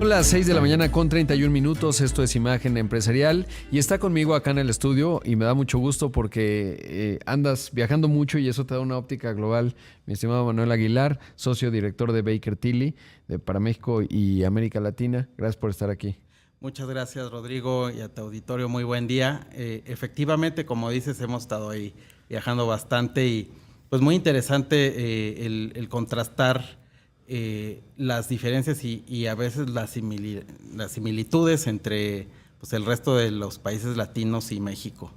Son las 6 de la mañana con 31 minutos, esto es Imagen Empresarial y está conmigo acá en el estudio y me da mucho gusto porque andas viajando mucho y eso te da una óptica global. Mi estimado Manuel Aguilar, socio director de Baker Tilly para México y América Latina. Gracias por estar aquí. Muchas gracias, Rodrigo, y a tu auditorio, muy buen día. Efectivamente, como dices, hemos estado ahí viajando bastante y pues muy interesante el contrastar las diferencias y a veces las similitudes entre pues, el resto de los países latinos y México.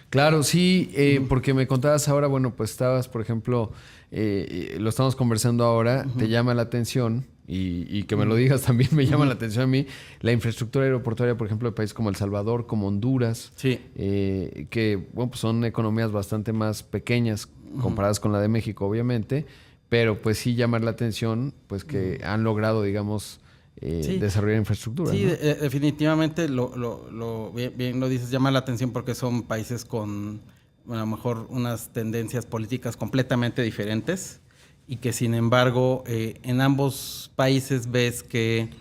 Claro, sí, porque me contabas ahora, bueno, pues estabas, por ejemplo, lo estamos conversando ahora, te llama la atención y que me lo digas también me llama la atención a mí, la infraestructura aeroportuaria, por ejemplo, de países como El Salvador, como Honduras, sí. Que bueno, pues son economías bastante más pequeñas comparadas con la de México, obviamente, pero pues sí llamar la atención, pues que han logrado, digamos, sí. desarrollar infraestructura. Sí, ¿no? definitivamente bien lo dices, llama la atención porque son países con bueno, a lo mejor unas tendencias políticas completamente diferentes y que sin embargo en ambos países ves que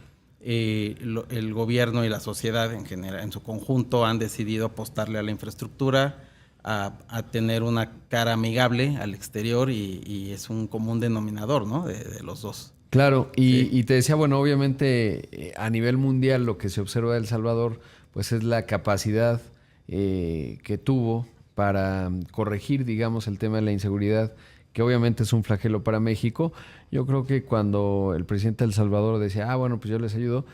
el gobierno y la sociedad en general, en su conjunto, han decidido apostarle a la infraestructura, a tener una cara amigable al exterior y es un común denominador, ¿no? de los dos. Claro, Sí. y te decía, bueno, obviamente a nivel mundial lo que se observa de El Salvador, pues es la capacidad que tuvo para corregir, digamos, el tema de la inseguridad, que obviamente es un flagelo para México. Yo creo que cuando el presidente de El Salvador decía, bueno, pues yo les ayudo,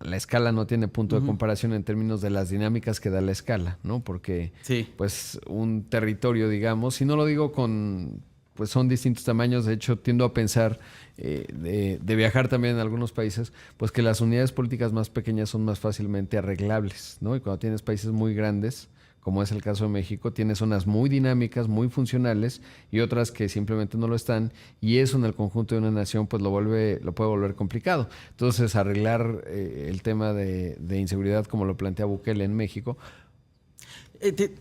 la escala no tiene punto de comparación en términos de las dinámicas que da la escala, ¿no? Porque, sí. pues, un territorio, digamos, si no lo digo con... pues son distintos tamaños, de hecho tiendo a pensar de viajar también en algunos países, pues que las unidades políticas más pequeñas son más fácilmente arreglables, ¿no? Y cuando tienes países muy grandes, como es el caso de México, tienes zonas muy dinámicas, muy funcionales y otras que simplemente no lo están, y eso en el conjunto de una nación pues lo puede volver complicado. Entonces arreglar el tema de inseguridad como lo plantea Bukele en México.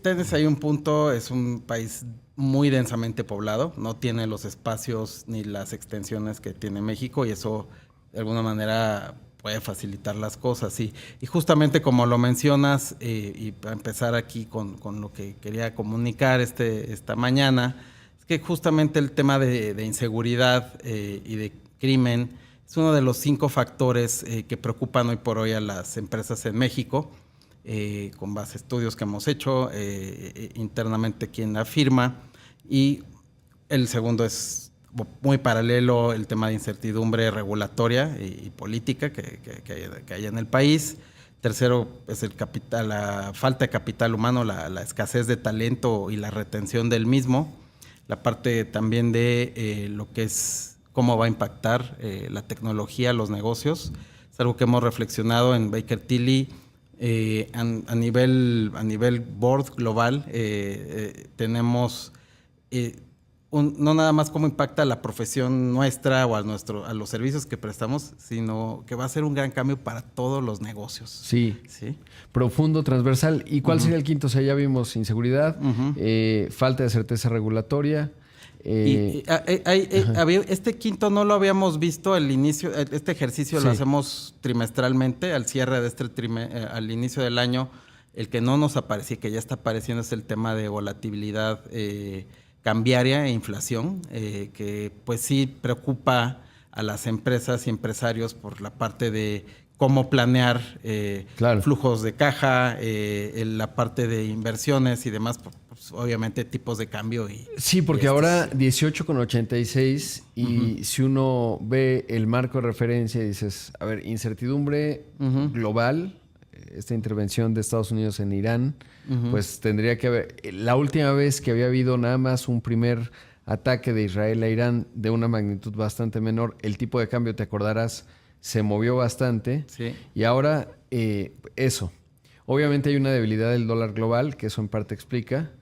Tienes ahí un punto, es un país muy densamente poblado, no tiene los espacios ni las extensiones que tiene México y eso de alguna manera puede facilitar las cosas. Y justamente como lo mencionas, y para empezar aquí con lo que quería comunicar esta mañana, es que justamente el tema de inseguridad y de crimen es uno de los 5 factores que preocupan hoy por hoy a las empresas en México. Con base a estudios que hemos hecho internamente aquí en la firma, y el segundo es muy paralelo, el tema de incertidumbre regulatoria y política que hay en el país. Tercero es la falta de capital humano, la escasez de talento y la retención del mismo. La parte también de lo que es cómo va a impactar la tecnología, los negocios. Es algo que hemos reflexionado en Baker Tilly. A nivel board global tenemos no nada más cómo impacta la profesión nuestra o a los servicios que prestamos, sino que va a ser un gran cambio para todos los negocios. Sí, profundo, transversal. ¿Y cuál sería el quinto? O sea, ya vimos inseguridad, falta de certeza regulatoria. Este quinto no lo habíamos visto al inicio, este ejercicio lo hacemos trimestralmente, al cierre de al inicio del año. El que no nos aparecía, que ya está apareciendo, es el tema de volatilidad cambiaria e inflación, que pues sí preocupa a las empresas y empresarios por la parte de cómo planear flujos de caja, la parte de inversiones y demás, pues, obviamente tipos de cambio. Sí, porque ahora 18,86 y si uno ve el marco de referencia y dices, a ver, incertidumbre global, esta intervención de Estados Unidos en Irán, pues tendría que haber, la última vez que había habido nada más un primer ataque de Israel a Irán de una magnitud bastante menor, el tipo de cambio, te acordarás, se movió bastante. Sí. Y ahora eso. Obviamente hay una debilidad del dólar global, que eso en parte explica.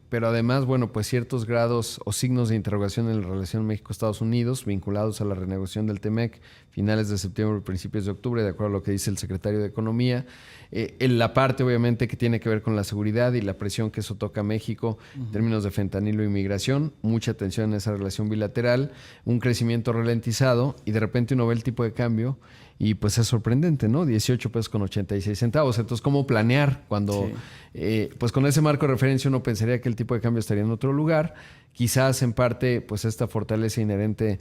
Pero además, bueno, pues ciertos grados o signos de interrogación en la relación México-Estados Unidos vinculados a la renegociación del TEMEC finales de septiembre, principios de octubre, de acuerdo a lo que dice el secretario de Economía. En la parte, obviamente, que tiene que ver con la seguridad y la presión que eso toca a México en términos de fentanilo y migración. Mucha atención en esa relación bilateral, un crecimiento ralentizado y de repente uno ve el tipo de cambio y pues es sorprendente, ¿no? 18 pesos con 86 centavos. Entonces, ¿cómo planear cuando, pues con ese marco de referencia uno pensaría que el tipo de cambio estaría en otro lugar? Quizás en parte, pues esta fortaleza inherente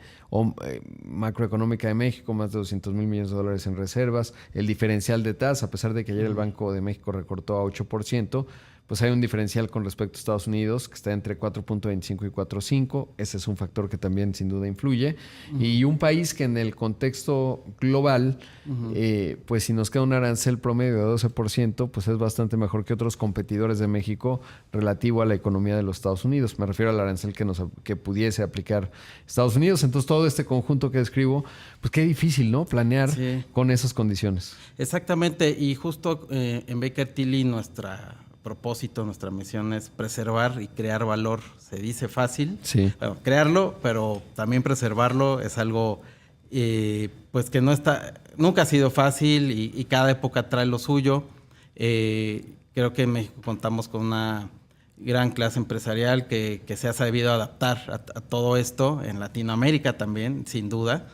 macroeconómica de México, más de 200 mil millones de dólares en reservas, el diferencial de tasa, a pesar de que ayer el Banco de México recortó a 8%, pues hay un diferencial con respecto a Estados Unidos que está entre 4.25 y 4.5. Ese es un factor que también sin duda influye. Y un país que en el contexto global, pues si nos queda un arancel promedio de 12%, pues es bastante mejor que otros competidores de México relativo a la economía de los Estados Unidos. Me refiero al arancel que pudiese aplicar Estados Unidos. Entonces todo este conjunto que describo, pues qué difícil, ¿no? Planear con esas condiciones. Exactamente. Y justo en Baker Tilly propósito, nuestra misión es preservar y crear valor. Se dice fácil, bueno, crearlo, pero también preservarlo es algo pues que nunca ha sido fácil y cada época trae lo suyo. Creo que en México contamos con una gran clase empresarial que se ha sabido adaptar a todo esto, en Latinoamérica también, sin duda.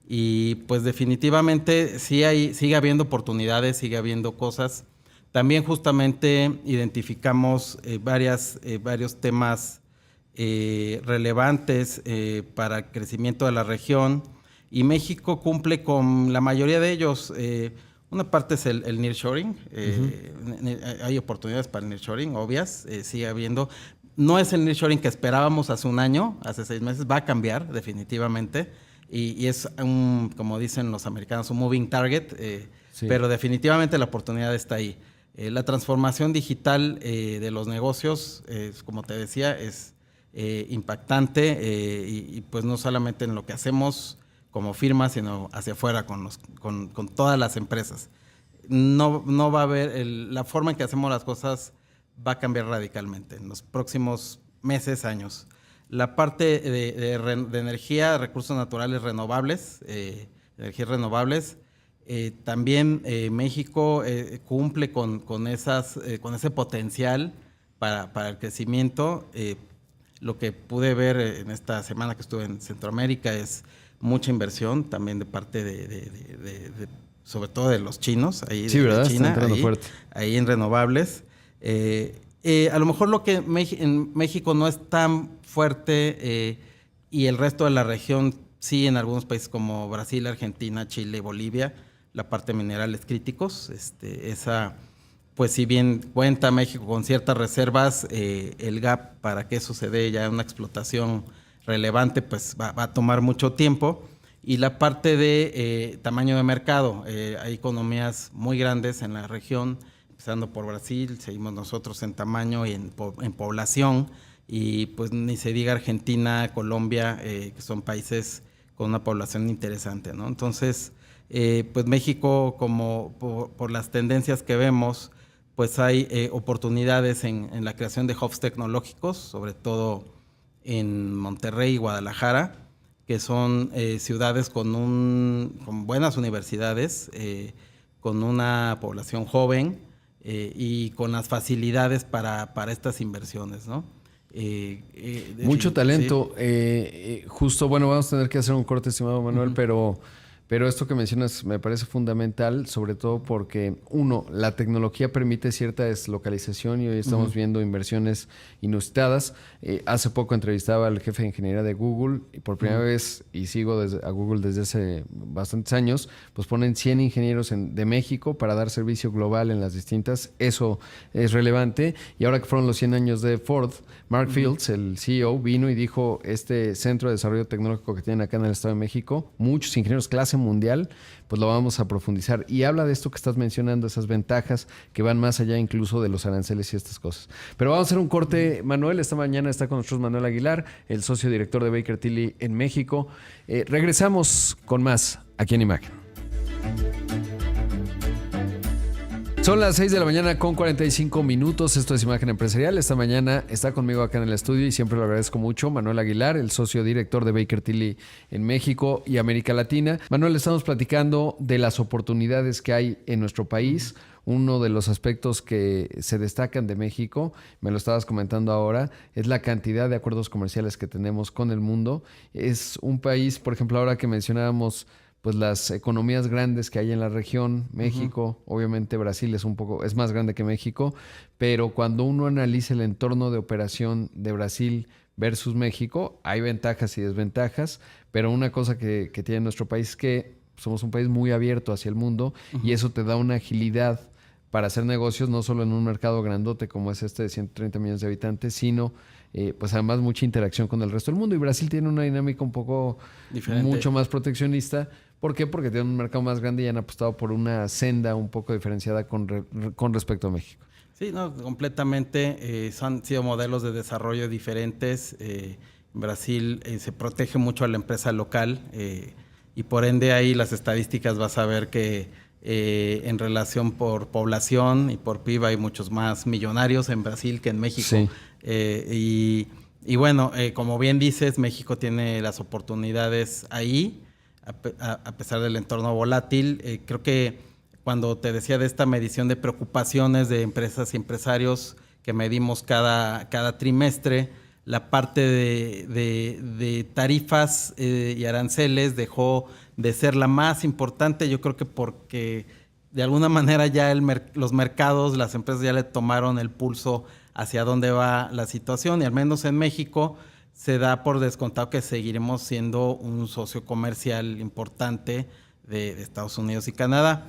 Y pues definitivamente sigue habiendo oportunidades, sigue habiendo cosas. También justamente identificamos varios temas relevantes para el crecimiento de la región y México cumple con la mayoría de ellos. Una parte es el nearshoring. Hay oportunidades para el nearshoring, obvias, sigue habiendo. No es el nearshoring que esperábamos hace un año, hace 6 meses, va a cambiar definitivamente y es como dicen los americanos, un moving target, pero definitivamente la oportunidad está ahí. La transformación digital de los negocios, como te decía, es impactante y pues no solamente en lo que hacemos como firma, sino hacia afuera con todas las empresas. No va a haber, la forma en que hacemos las cosas va a cambiar radicalmente en los próximos meses, años. La parte de energía, recursos naturales renovables, energías renovables, también México cumple con ese potencial para el crecimiento. Lo que pude ver en esta semana que estuve en Centroamérica es mucha inversión también de parte sobre todo de los chinos, ahí ¿verdad? de China, está entrando fuerte. Ahí en renovables. A lo mejor lo que en México no es tan fuerte y el resto de la región sí, en algunos países como Brasil, Argentina, Chile, Bolivia, la parte de minerales críticos, pues si bien cuenta México con ciertas reservas, el gap para que eso se dé ya una explotación relevante, pues va a tomar mucho tiempo. Y la parte de tamaño de mercado, hay economías muy grandes en la región, empezando por Brasil, seguimos nosotros en tamaño y en población, y pues ni se diga Argentina, Colombia, que son países con una población interesante, ¿no? Entonces, pues México, como por las tendencias que vemos, pues hay oportunidades en la creación de hubs tecnológicos, sobre todo en Monterrey y Guadalajara, que son ciudades con buenas universidades, con una población joven y con las facilidades para estas inversiones, ¿no? Mucho talento. Sí. Justo, bueno, vamos a tener que hacer un corte, estimado Manuel, pero esto que mencionas me parece fundamental, sobre todo porque, uno, la tecnología permite cierta deslocalización y hoy estamos viendo inversiones inusitadas. Hace poco entrevistaba al jefe de ingeniería de Google y por primera vez, y sigo a Google desde hace bastantes años, pues ponen 100 ingenieros de México para dar servicio global en las distintas. Eso es relevante. Y ahora que fueron los 100 años de Ford, Mark Fields, el CEO, vino y dijo, este centro de desarrollo tecnológico que tienen acá en el Estado de México, muchos ingenieros clase mundial, pues lo vamos a profundizar. Y habla de esto que estás mencionando, esas ventajas que van más allá incluso de los aranceles y estas cosas. Pero vamos a hacer un corte, Manuel. Esta mañana está con nosotros Manuel Aguilar, el socio director de Baker Tilly en México. Regresamos con más aquí en Imagen. Son las 6 de la mañana con 45 minutos. Esto es Imagen Empresarial. Esta mañana está conmigo acá en el estudio y siempre lo agradezco mucho, Manuel Aguilar, el socio director de Baker Tilly en México y América Latina. Manuel, estamos platicando de las oportunidades que hay en nuestro país. Uno de los aspectos que se destacan de México, me lo estabas comentando ahora, es la cantidad de acuerdos comerciales que tenemos con el mundo. Es un país, por ejemplo, ahora que mencionábamos pues las economías grandes que hay en la región. México, obviamente Brasil es más grande que México, pero cuando uno analiza el entorno de operación de Brasil versus México, hay ventajas y desventajas, pero una cosa que tiene nuestro país es que somos un país muy abierto hacia el mundo y eso te da una agilidad para hacer negocios, no solo en un mercado grandote como es este de 130 millones de habitantes, sino pues además mucha interacción con el resto del mundo. Y Brasil tiene una dinámica un poco diferente, mucho más proteccionista. ¿Por qué? Porque tiene un mercado más grande y han apostado por una senda un poco diferenciada con respecto a México. Sí, no, completamente. Han sido modelos de desarrollo diferentes. Brasil se protege mucho a la empresa local y por ende ahí las estadísticas vas a ver que en relación por población y por PIB hay muchos más millonarios en Brasil que en México. Sí. Y bueno, como bien dices, México tiene las oportunidades ahí, a pesar del entorno volátil. Creo que cuando te decía de esta medición de preocupaciones de empresas y empresarios que medimos cada trimestre, la parte de tarifas y aranceles dejó de ser la más importante, yo creo que porque de alguna manera ya los mercados, las empresas ya le tomaron el pulso hacia dónde va la situación y al menos en México se da por descontado que seguiremos siendo un socio comercial importante de Estados Unidos y Canadá.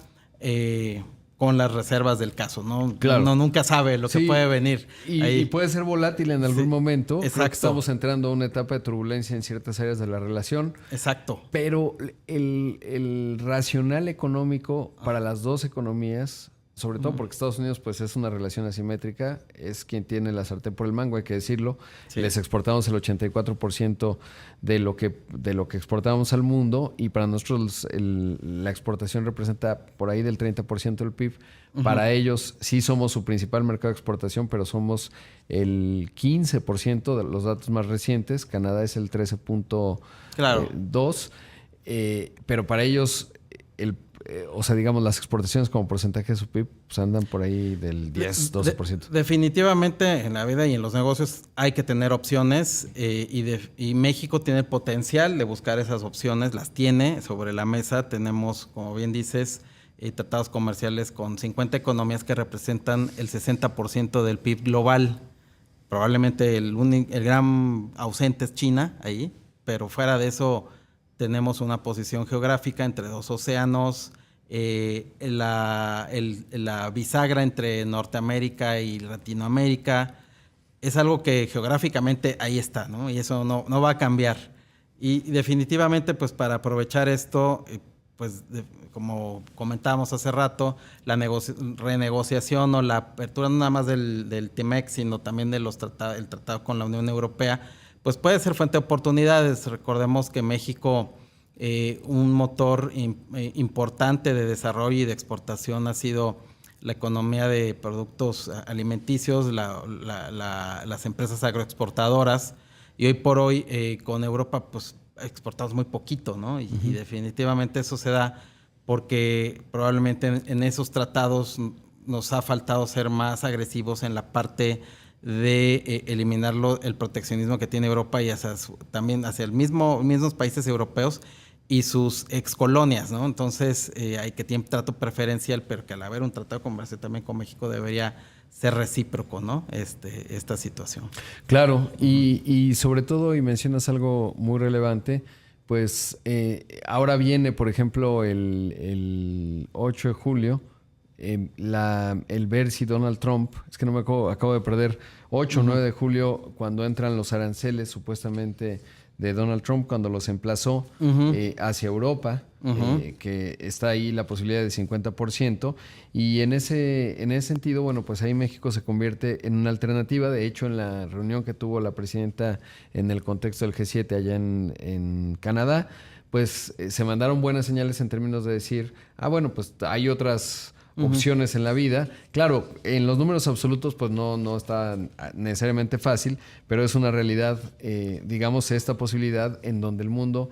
Con las reservas del caso, ¿no? Claro. Uno nunca sabe lo que puede venir. Y puede ser volátil en algún momento. Exacto. Creo que estamos entrando a una etapa de turbulencia en ciertas áreas de la relación. Exacto. Pero el racional económico para las dos economías, sobre todo porque Estados Unidos pues es una relación asimétrica, es quien tiene la sartén por el mango, hay que decirlo. Sí. Les exportamos el 84% de lo que exportábamos al mundo y para nosotros la exportación representa por ahí del 30% del PIB. Para ellos sí somos su principal mercado de exportación, pero somos el 15% de los datos más recientes. Canadá es el 13.2%. Claro. Pero para ellos o sea, digamos, las exportaciones como porcentaje de su PIB pues andan por ahí del 10-12%. Definitivamente en la vida y en los negocios hay que tener opciones y México tiene potencial de buscar esas opciones, las tiene sobre la mesa. Tenemos, como bien dices, tratados comerciales con 50 economías que representan el 60% del PIB global. Probablemente el gran ausente es China ahí, pero fuera de eso tenemos una posición geográfica entre dos océanos, la bisagra entre Norteamérica y Latinoamérica. Es algo que geográficamente ahí está, ¿no? Y eso no va a cambiar. Y definitivamente, pues para aprovechar esto, pues como comentábamos hace rato, la renegociación o la apertura no nada más del TEMEC, sino también de el tratado con la Unión Europea, pues puede ser fuente de oportunidades. Recordemos que México, un motor importante de desarrollo y de exportación ha sido la economía de productos alimenticios, las empresas agroexportadoras, y hoy por hoy con Europa pues exportamos muy poquito, ¿no? Y definitivamente eso se da porque probablemente en esos tratados nos ha faltado ser más agresivos en la parte de eliminar el proteccionismo que tiene Europa y también hacia mismos países europeos y sus excolonias, ¿no? Entonces hay que tener trato preferencial, pero que al haber un tratado comercial también con México debería ser recíproco, ¿no? Esta situación. Claro, y sobre todo, y mencionas algo muy relevante, pues ahora viene, por ejemplo, el 8 de julio, el ver si Donald Trump, es que no me acabo de perder, 8 o 9 de julio, cuando entran los aranceles supuestamente de Donald Trump, cuando los emplazó hacia Europa, que está ahí la posibilidad de 50%, y en ese sentido, bueno, pues ahí México se convierte en una alternativa. De hecho, en la reunión que tuvo la presidenta en el contexto del G7 allá en Canadá, pues se mandaron buenas señales en términos de decir, bueno, pues hay otras opciones en la vida. Claro, en los números absolutos pues no está necesariamente fácil, pero es una realidad, digamos, esta posibilidad en donde el mundo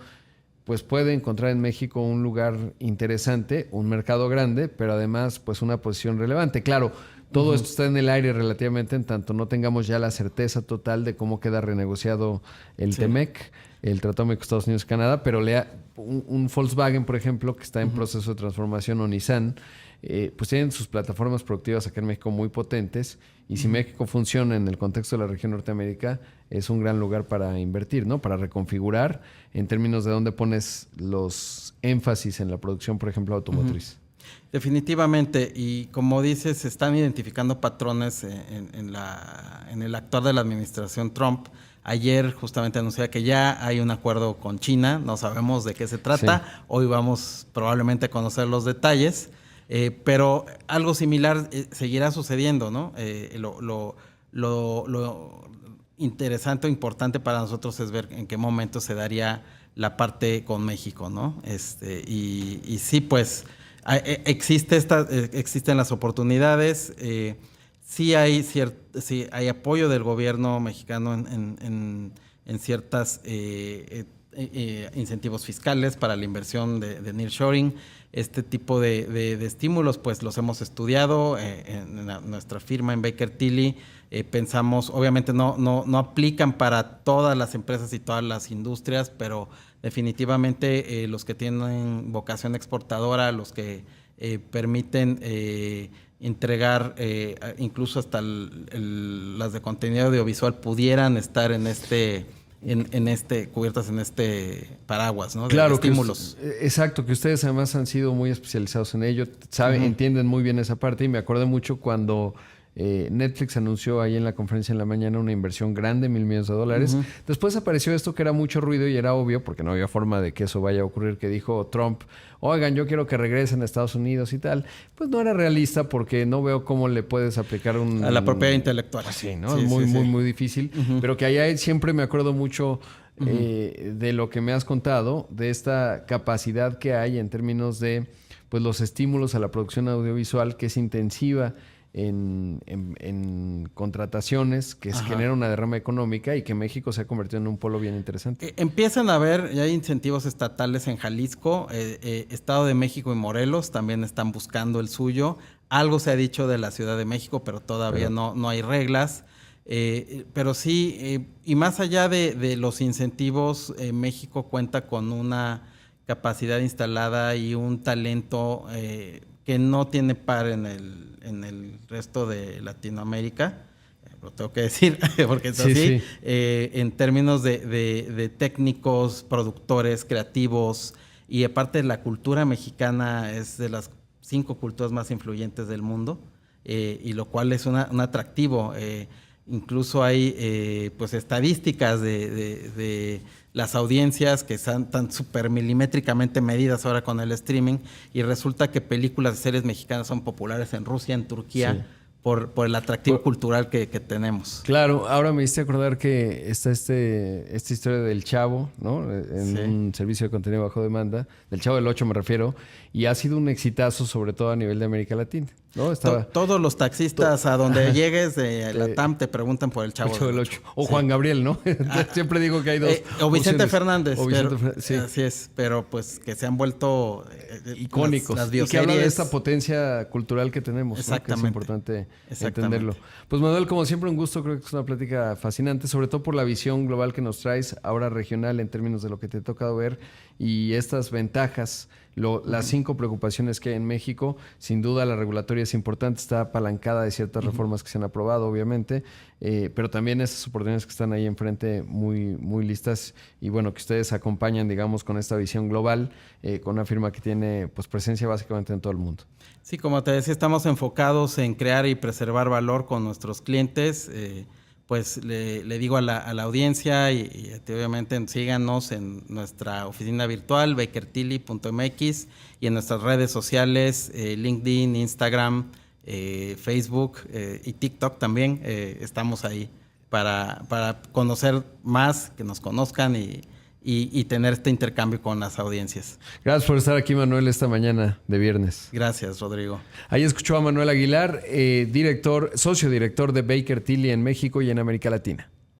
pues puede encontrar en México un lugar interesante, un mercado grande, pero además pues una posición relevante. Claro, Todo esto está en el aire relativamente, en tanto no tengamos ya la certeza total de cómo queda renegociado el TEMEC, el Tratado México, Estados Unidos y Canadá, pero un Volkswagen, por ejemplo, que está en proceso de transformación, o Nissan, pues tienen sus plataformas productivas acá en México muy potentes, y si México funciona en el contexto de la región Norteamérica, es un gran lugar para invertir, ¿no? Para reconfigurar en términos de dónde pones los énfasis en la producción, por ejemplo, automotriz. Definitivamente, y como dices, se están identificando patrones en el actuar de la administración Trump. Ayer justamente anunciaba que ya hay un acuerdo con China, no sabemos de qué se trata, sí. Hoy vamos probablemente a conocer los detalles, pero algo similar seguirá sucediendo, ¿no? Lo interesante o importante para nosotros es ver en qué momento se daría la parte con México, ¿no? Y sí, pues existen las oportunidades. Sí hay apoyo del gobierno mexicano en ciertos incentivos fiscales para la inversión de nearshoring. Este tipo de estímulos, pues los hemos estudiado en nuestra firma en Baker Tilly. Pensamos, obviamente no aplican para todas las empresas y todas las industrias, pero definitivamente los que tienen vocación exportadora, los que permiten entregar incluso hasta las de contenido audiovisual pudieran estar cubiertas en este paraguas, ¿no? Claro, de estímulos. Exacto, que ustedes además han sido muy especializados en ello, entienden muy bien esa parte, y me acuerdo mucho cuando Netflix anunció ahí en la conferencia en la mañana una inversión grande, $1,000 millones. Después apareció esto que era mucho ruido y era obvio, porque no había forma de que eso vaya a ocurrir, que dijo Trump, oigan, yo quiero que regresen a Estados Unidos y tal. Pues no era realista, porque no veo cómo le puedes aplicar a la propiedad intelectual. Pues sí, ¿no? Sí, muy difícil. Pero que allá siempre me acuerdo mucho de lo que me has contado, de esta capacidad que hay en términos de pues los estímulos a la producción audiovisual, que es intensiva en contrataciones, que se genera una derrama económica, y que México se ha convertido en un polo bien interesante. Empiezan a haber, ya hay incentivos estatales en Jalisco, Estado de México y Morelos también están buscando el suyo. Algo se ha dicho de la Ciudad de México, pero todavía no hay reglas. Pero sí, y más allá de los incentivos, México cuenta con una capacidad instalada y un talento que no tiene par en el resto de Latinoamérica, lo tengo que decir, porque es así, en términos de técnicos, productores, creativos, y aparte la cultura mexicana es de las 5 culturas más influyentes del mundo, y lo cual es un atractivo. Incluso hay pues estadísticas de las audiencias que están súper milimétricamente medidas ahora con el streaming, y resulta que películas de series mexicanas son populares en Rusia, en Turquía, por el atractivo cultural que tenemos. Claro, ahora me hiciste acordar que está esta historia del Chavo, ¿no? En un servicio de contenido bajo demanda, del Chavo del 8 me refiero, y ha sido un exitazo, sobre todo a nivel de América Latina, ¿no? Todos los taxistas a donde llegues de la TAM te preguntan por el Chavo del 8. O Juan Gabriel, ¿no? Siempre digo que hay dos. O Vicente Fernández. Sí. Así es, pero pues que se han vuelto icónicos. Las bioseries. Y que habla de esta potencia cultural que tenemos, ¿no? Que es importante entenderlo. Pues Manuel, como siempre, un gusto. Creo que es una plática fascinante, sobre todo por la visión global que nos traes, ahora regional, en términos de lo que te ha tocado ver y estas ventajas. Las 5 preocupaciones que hay en México. Sin duda la regulatoria es importante, está apalancada de ciertas reformas que se han aprobado, obviamente, pero también esas oportunidades que están ahí enfrente muy listas, y bueno, que ustedes acompañan, digamos, con esta visión global, con una firma que tiene pues presencia básicamente en todo el mundo. Sí, como te decía, estamos enfocados en crear y preservar valor con nuestros clientes. Pues le digo a la audiencia y obviamente síganos en nuestra oficina virtual, bakertilly.mx, y en nuestras redes sociales, LinkedIn, Instagram, Facebook y TikTok también. Estamos ahí para conocer más, que nos conozcan y tener este intercambio con las audiencias. Gracias por estar aquí, Manuel, esta mañana de viernes. Gracias, Rodrigo. Ahí escuchó a Manuel Aguilar, socio director de Baker Tilly en México y en América Latina.